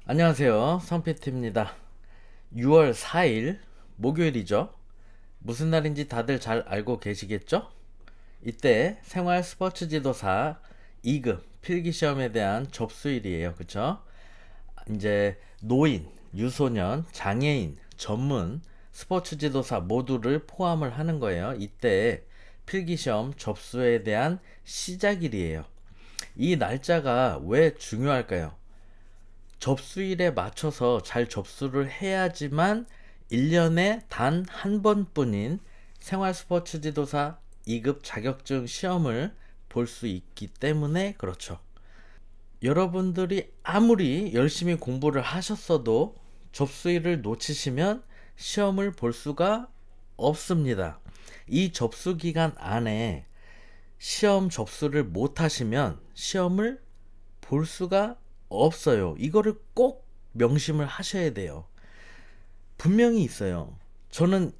안녕하세요. 성PT입니다. 6월 4일 목요일이죠. 무슨 날인지 다들 잘 알고 계시겠죠? 이때 생활 스포츠 지도사 2급 필기 시험에 대한 접수일이에요. 그쵸? 이제 노인, 유소년, 장애인, 전문, 스포츠 지도사 모두를 포함을 하는 거예요. 이때 필기 시험 접수에 대한 시작일이에요. 이 날짜가 왜 중요할까요? 접수일에 맞춰서 잘 접수를 해야지만 1년에 단 한 번뿐인 생활 스포츠 지도사 2급 자격증 시험을 볼 수 있기 때문에 그렇죠. 여러분들이 아무리 열심히 공부를 하셨어도 접수일을 놓치시면 시험을 볼 수가 없습니다. 이 접수 기간 안에 시험 접수를 못 하시면 시험을 볼 수가 없어요. 이거를 꼭 명심을 하셔야 돼요. 분명히 있어요. 저는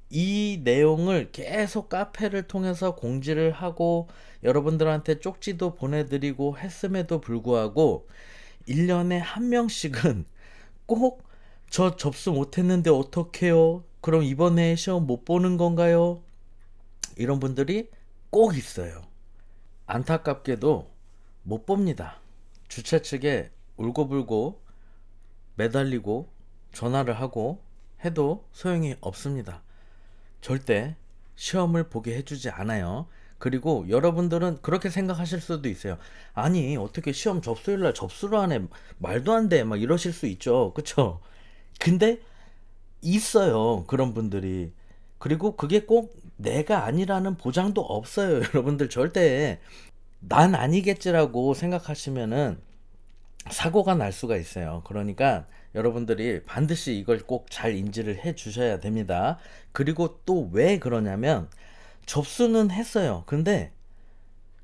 이 내용을 계속 카페를 통해서 공지를 하고 여러분들한테 쪽지도 보내드리고 했음에도 불구하고 1년에 한 명씩은 꼭 저 접수 못했는데 어떡해요? 그럼 이번에 시험 못 보는 건가요? 이런 분들이 꼭 있어요. 안타깝게도 못 봅니다. 주최 측에 울고불고 매달리고 전화를 하고 해도 소용이 없습니다. 절대 시험을 보게 해주지 않아요. 그리고 여러분들은 그렇게 생각하실 수도 있어요. 아니, 어떻게 시험 접수일날 접수를 안 해? 말도 안 돼. 막 이러실 수 있죠. 그쵸? 근데 있어요. 그런 분들이. 그리고 그게 꼭 내가 아니라는 보장도 없어요. 여러분들 절대 난 아니겠지라고 생각하시면은 사고가 날 수가 있어요. 그러니까 여러분들이 반드시 이걸 꼭 잘 인지를 해 주셔야 됩니다. 그리고 또 왜 그러냐면 접수는 했어요. 근데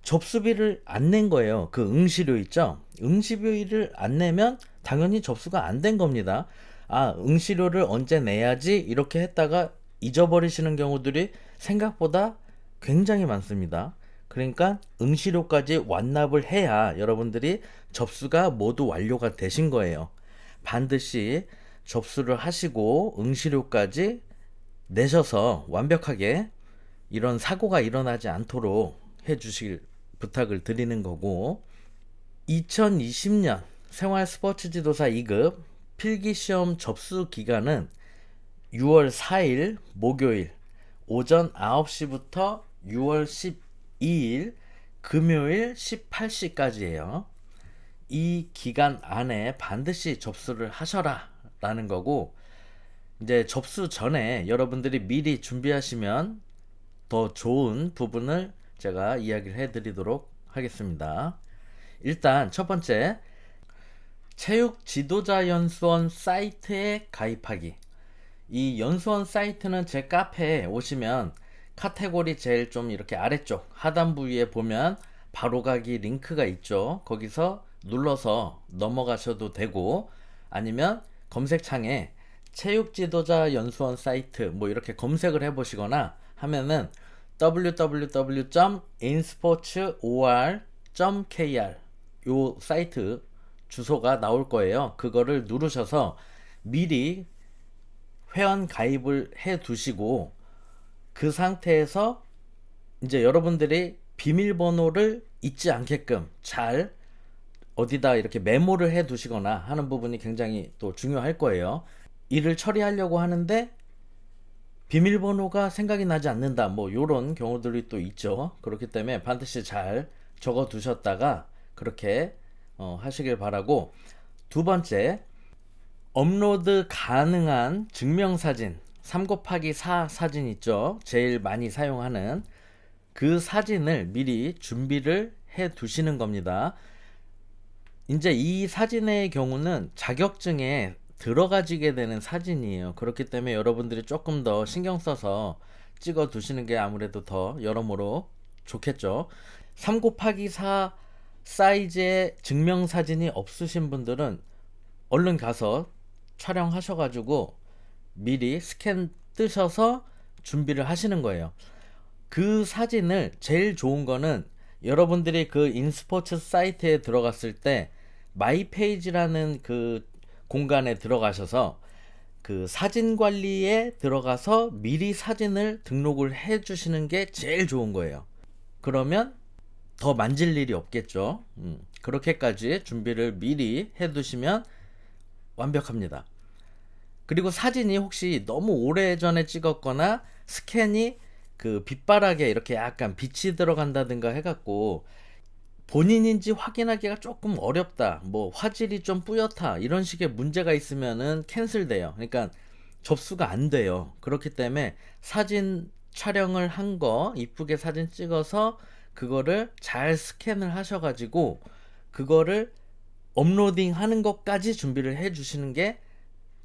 접수비를 안 낸 거예요. 그 응시료 있죠? 응시비를 안 내면 당연히 접수가 안 된 겁니다. 아, 응시료를 언제 내야지 이렇게 했다가 잊어버리시는 경우들이 생각보다 굉장히 많습니다. 그러니까 응시료까지 완납을 해야 여러분들이 접수가 모두 완료가 되신 거예요. 반드시 접수를 하시고 응시료까지 내셔서 완벽하게 이런 사고가 일어나지 않도록 해주실 부탁을 드리는 거고, 2020년 생활 스포츠 지도사 2급 필기시험 접수 기간은 6월 4일 목요일 오전 9시부터 6월 12일 금요일 18시까지예요. 이 기간 안에 반드시 접수를 하셔라 라는 거고, 이제 접수 전에 여러분들이 미리 준비하시면 더 좋은 부분을 제가 이야기를 해드리도록 하겠습니다. 일단 첫 번째, 체육 지도자 연수원 사이트에 가입하기. 이 연수원 사이트는 제 카페에 오시면 카테고리 제일 좀 이렇게 아래쪽 하단부 위에 보면 바로 가기 링크가 있죠. 거기서 눌러서 넘어가셔도 되고, 아니면 검색창에 체육 지도자 연수원 사이트 뭐 이렇게 검색을 해 보시거나 하면은 www.insportsor.kr 요 사이트 주소가 나올 거예요. 그거를 누르셔서 미리 회원 가입을 해 두시고, 그 상태에서 이제 여러분들이 비밀번호를 잊지 않게끔 잘 어디다 이렇게 메모를 해 두시거나 하는 부분이 굉장히 또 중요할 거예요. 일을 처리하려고 하는데 비밀번호가 생각이 나지 않는다, 뭐 요런 경우들이 또 있죠. 그렇기 때문에 반드시 잘 적어 두셨다가 그렇게 하시길 바라고, 두 번째, 업로드 가능한 증명사진 3 곱하기 4 사진 있죠. 제일 많이 사용하는 그 사진을 미리 준비를 해 두시는 겁니다. 이제 이 사진의 경우는 자격증에 들어가지게 되는 사진이에요. 그렇기 때문에 여러분들이 조금 더 신경 써서 찍어 두시는 게 아무래도 더 여러모로 좋겠죠. 3 곱하기 4 사이즈의 증명사진이 없으신 분들은 얼른 가서 촬영하셔가지고 미리 스캔 뜨셔서 준비를 하시는 거예요. 그 사진을 제일 좋은 거는 여러분들이 그 인스포츠 사이트에 들어갔을 때 마이 페이지라는 그 공간에 들어가셔서 그 사진 관리에 들어가서 미리 사진을 등록을 해 주시는 게 제일 좋은 거예요. 그러면 더 만질 일이 없겠죠. 그렇게까지 준비를 미리 해 두시면 완벽합니다. 그리고 사진이 혹시 너무 오래전에 찍었거나 스캔이 그 빛바라게 이렇게 약간 빛이 들어간다든가 해갖고 본인인지 확인하기가 조금 어렵다, 뭐 화질이 좀 뿌옇다 이런 식의 문제가 있으면은 캔슬돼요. 그러니까 접수가 안 돼요. 그렇기 때문에 사진 촬영을 한 거 이쁘게 사진 찍어서 그거를 잘 스캔을 하셔가지고 그거를 업로딩 하는 것까지 준비를 해 주시는 게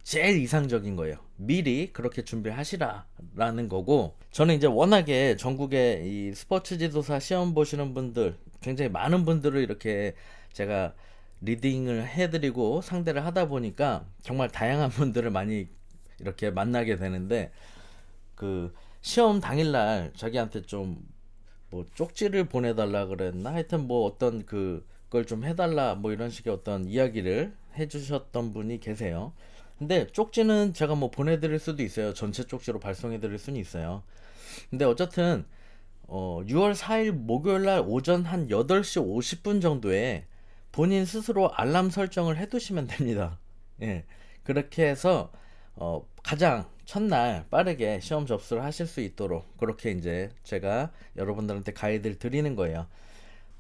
제일 이상적인 거예요. 미리 그렇게 준비를 하시라라는 거고, 저는 이제 워낙에 전국에 이 스포츠 지도사 시험 보시는 분들 굉장히 많은 분들을 이렇게 제가 리딩을 해드리고 상대를 하다 보니까 정말 다양한 분들을 많이 이렇게 만나게 되는데, 그 시험 당일날 자기한테 좀 뭐 쪽지를 보내달라 그랬나, 하여튼 뭐 어떤 그걸 좀 해달라 뭐 이런 식의 어떤 이야기를 해주셨던 분이 계세요. 근데 쪽지는 제가 뭐 보내드릴 수도 있어요. 전체 쪽지로 발송해드릴 수는 있어요. 근데 어쨌든 6월 4일 목요일날 오전 한 8시 50분 정도에 본인 스스로 알람 설정을 해두시면 됩니다. 예, 그렇게 해서 가장 첫날 빠르게 시험 접수를 하실 수 있도록 그렇게 이제 제가 여러분들한테 가이드를 드리는 거예요.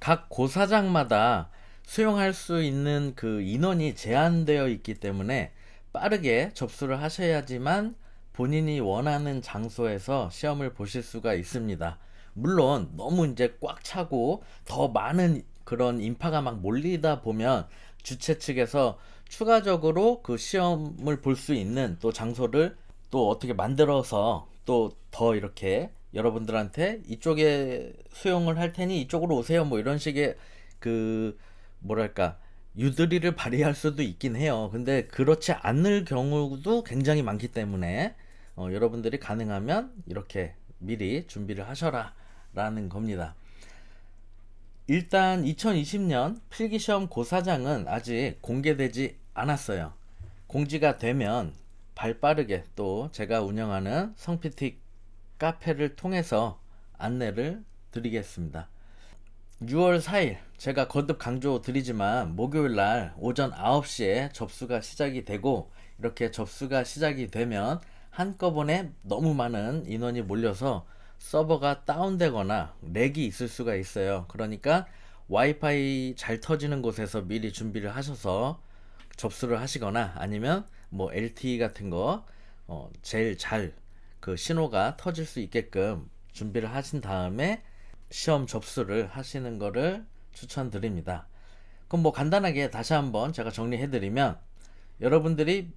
각 고사장마다 수용할 수 있는 그 인원이 제한되어 있기 때문에 빠르게 접수를 하셔야지만 본인이 원하는 장소에서 시험을 보실 수가 있습니다. 물론 너무 이제 꽉 차고 더 많은 그런 인파가 막 몰리다 보면 주최 측에서 추가적으로 그 시험을 볼 수 있는 또 장소를 또 어떻게 만들어서 또 더 이렇게 여러분들한테 이쪽에 수용을 할 테니 이쪽으로 오세요 뭐 이런 식의 그 뭐랄까 유도리를 발휘할 수도 있긴 해요. 근데 그렇지 않을 경우도 굉장히 많기 때문에 여러분들이 가능하면 이렇게 미리 준비를 하셔라 라는 겁니다. 일단 2020년 필기시험 고사장은 아직 공개되지 않았어요. 공지가 되면 발빠르게 또 제가 운영하는 성PT 카페를 통해서 안내를 드리겠습니다. 6월 4일 제가 거듭 강조 드리지만 목요일날 오전 9시에 접수가 시작이 되고, 이렇게 접수가 시작이 되면 한꺼번에 너무 많은 인원이 몰려서 서버가 다운되거나 렉이 있을 수가 있어요. 그러니까 와이파이 잘 터지는 곳에서 미리 준비를 하셔서 접수를 하시거나 아니면 뭐 LTE 같은 거 제일 잘 그 신호가 터질 수 있게끔 준비를 하신 다음에 시험 접수를 하시는 거를 추천드립니다. 그럼 뭐 간단하게 다시 한번 제가 정리해드리면, 여러분들이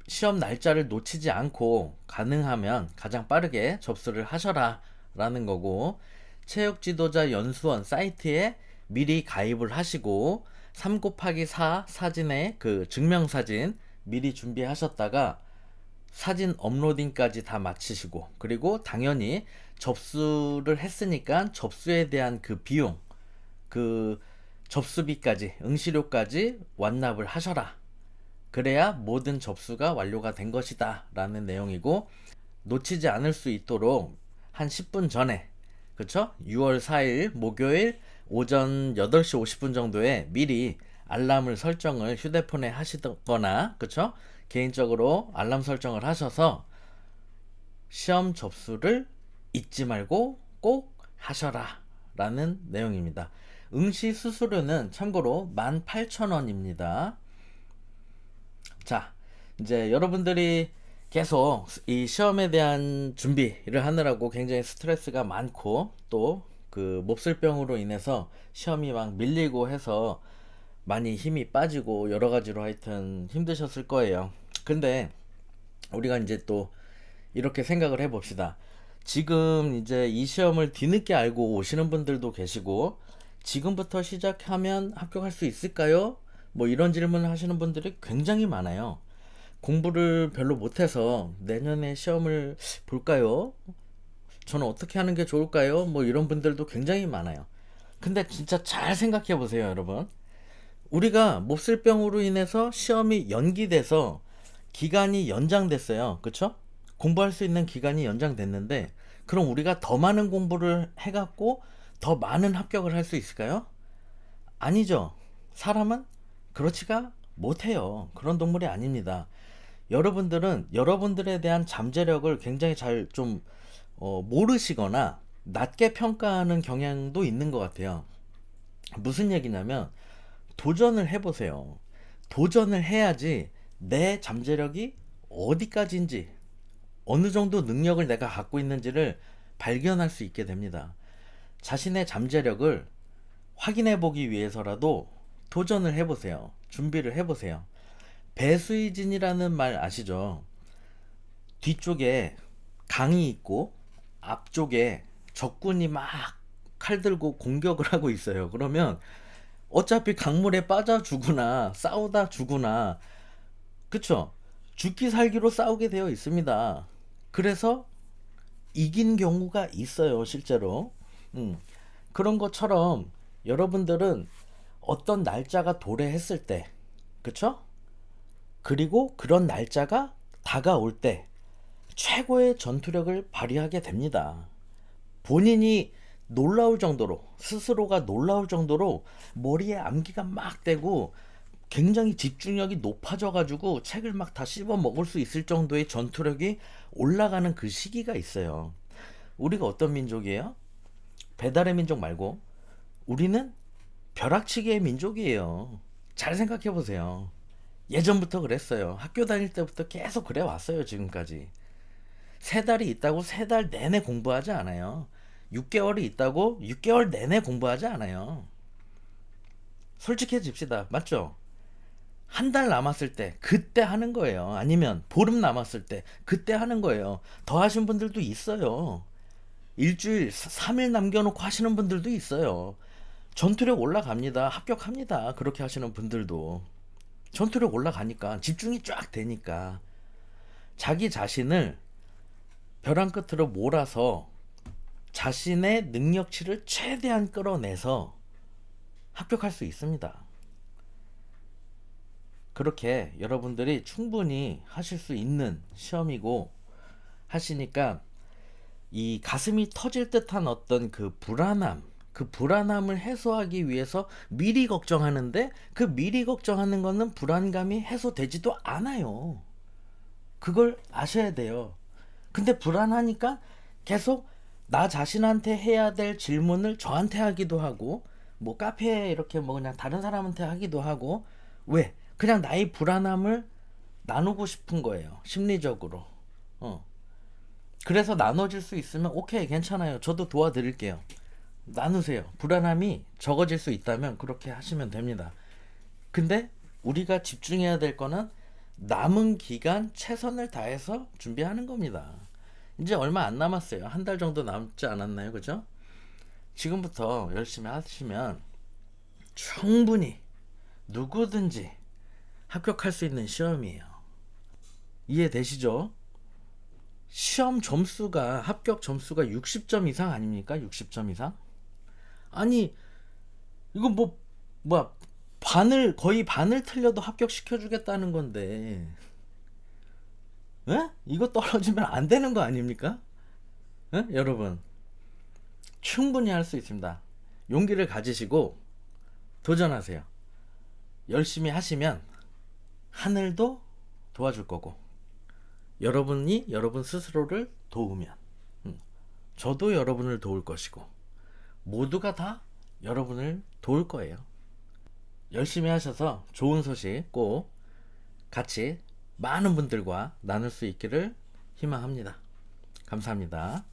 시험 날짜를 놓치지 않고 가능하면 가장 빠르게 접수를 하셔라 라는 거고, 체육지도자 연수원 사이트에 미리 가입을 하시고 3곱하기4 사진의 그 증명사진 미리 준비하셨다가 사진 업로딩까지 다 마치시고, 그리고 당연히 접수를 했으니까 접수에 대한 그 비용, 그 접수비까지 응시료까지 완납을 하셔라. 그래야 모든 접수가 완료가 된 것이다 라는 내용이고, 놓치지 않을 수 있도록 한 10분 전에, 그쵸? 6월 4일 목요일 오전 8시 50분 정도에 미리 알람을 설정을 휴대폰에 하시거나, 그쵸? 개인적으로 알람 설정을 하셔서 시험 접수를 잊지 말고 꼭 하셔라 라는 내용입니다. 응시 수수료는 참고로 18,000원입니다. 자, 이제 여러분들이 계속 이 시험에 대한 준비를 하느라고 굉장히 스트레스가 많고 또 그 몹쓸병으로 인해서 시험이 막 밀리고 해서 많이 힘이 빠지고 여러 가지로 하여튼 힘드셨을 거예요. 근데 우리가 이제 또 이렇게 생각을 해 봅시다. 지금 이제 이 시험을 뒤늦게 알고 오시는 분들도 계시고, 지금부터 시작하면 합격할 수 있을까요? 뭐 이런 질문을 하시는 분들이 굉장히 많아요. 공부를 별로 못해서 내년에 시험을 볼까요? 저는 어떻게 하는 게 좋을까요? 뭐 이런 분들도 굉장히 많아요. 근데 진짜 잘 생각해 보세요, 여러분. 우리가 몹쓸병으로 인해서 시험이 연기돼서 기간이 연장됐어요. 그쵸? 공부할 수 있는 기간이 연장됐는데, 그럼 우리가 더 많은 공부를 해갖고 더 많은 합격을 할 수 있을까요? 아니죠. 사람은 그렇지가 못해요. 그런 동물이 아닙니다. 여러분들은 여러분들에 대한 잠재력을 굉장히 잘 좀 모르시거나 낮게 평가하는 경향도 있는 것 같아요. 무슨 얘기냐면, 도전을 해보세요. 도전을 해야지 내 잠재력이 어디까지인지, 어느 정도 능력을 내가 갖고 있는지를 발견할 수 있게 됩니다. 자신의 잠재력을 확인해 보기 위해서라도 도전을 해보세요. 준비를 해보세요. 배수이진이라는 말 아시죠? 뒤쪽에 강이 있고 앞쪽에 적군이 막 칼 들고 공격을 하고 있어요. 그러면 어차피 강물에 빠져 죽으나 싸우다 죽으나, 그쵸? 죽기 살기로 싸우게 되어 있습니다. 그래서 이긴 경우가 있어요, 실제로. 음, 그런 것처럼 여러분들은 어떤 날짜가 도래했을 때, 그쵸? 그리고 그런 날짜가 다가올 때 최고의 전투력을 발휘하게 됩니다. 본인이 놀라울 정도로, 스스로가 놀라울 정도로 머리에 암기가 막 되고 굉장히 집중력이 높아져 가지고 책을 막 다 씹어 먹을 수 있을 정도의 전투력이 올라가는 그 시기가 있어요. 우리가 어떤 민족이에요? 배달의 민족 말고 우리는 벼락치기의 민족이에요. 잘 생각해 보세요. 예전부터 그랬어요. 학교 다닐 때부터 계속 그래 왔어요, 지금까지. 세 달이 있다고 세 달 내내 공부하지 않아요. 6개월이 있다고 6개월 내내 공부하지 않아요. 솔직해집시다. 맞죠? 한 달 남았을 때 그때 하는 거예요. 아니면 보름 남았을 때 그때 하는 거예요. 더 하신 분들도 있어요. 일주일, 3일 남겨놓고 하시는 분들도 있어요. 전투력 올라갑니다. 합격합니다. 그렇게 하시는 분들도. 전투력 올라가니까, 집중이 쫙 되니까. 자기 자신을 벼랑 끝으로 몰아서 자신의 능력치를 최대한 끌어내서 합격할 수 있습니다. 그렇게 여러분들이 충분히 하실 수 있는 시험이고, 하시니까 이 가슴이 터질 듯한 어떤 그 불안함, 그 불안함을 해소하기 위해서 미리 걱정하는데, 그 미리 걱정하는 거는 불안감이 해소되지도 않아요. 그걸 아셔야 돼요. 근데 불안하니까 계속 나 자신한테 해야 될 질문을 저한테 하기도 하고, 뭐 카페에 이렇게 뭐 그냥 다른 사람한테 하기도 하고. 왜? 그냥 나의 불안함을 나누고 싶은 거예요, 심리적으로. 어. 그래서 나눠질 수 있으면 오케이, 괜찮아요. 저도 도와드릴게요. 나누세요. 불안함이 적어질 수 있다면 그렇게 하시면 됩니다. 근데 우리가 집중해야 될 거는 남은 기간 최선을 다해서 준비하는 겁니다. 이제 얼마 안 남았어요. 한 달 정도 남지 않았나요? 그죠? 지금부터 열심히 하시면 충분히 누구든지 합격할 수 있는 시험이에요. 이해되시죠? 시험 점수가, 합격 점수가 60점 이상 아닙니까? 60점 이상? 아니, 이거 뭐야, 거의 반을 틀려도 합격시켜 주겠다는 건데, 에? 이거 떨어지면 안 되는 거 아닙니까? 에? 여러분, 충분히 할 수 있습니다. 용기를 가지시고 도전하세요. 열심히 하시면 하늘도 도와줄 거고, 여러분이 여러분 스스로를 도우면 저도 여러분을 도울 것이고, 모두가 다 여러분을 도울 거예요. 열심히 하셔서 좋은 소식 꼭 같이 많은 분들과 나눌 수 있기를 희망합니다. 감사합니다.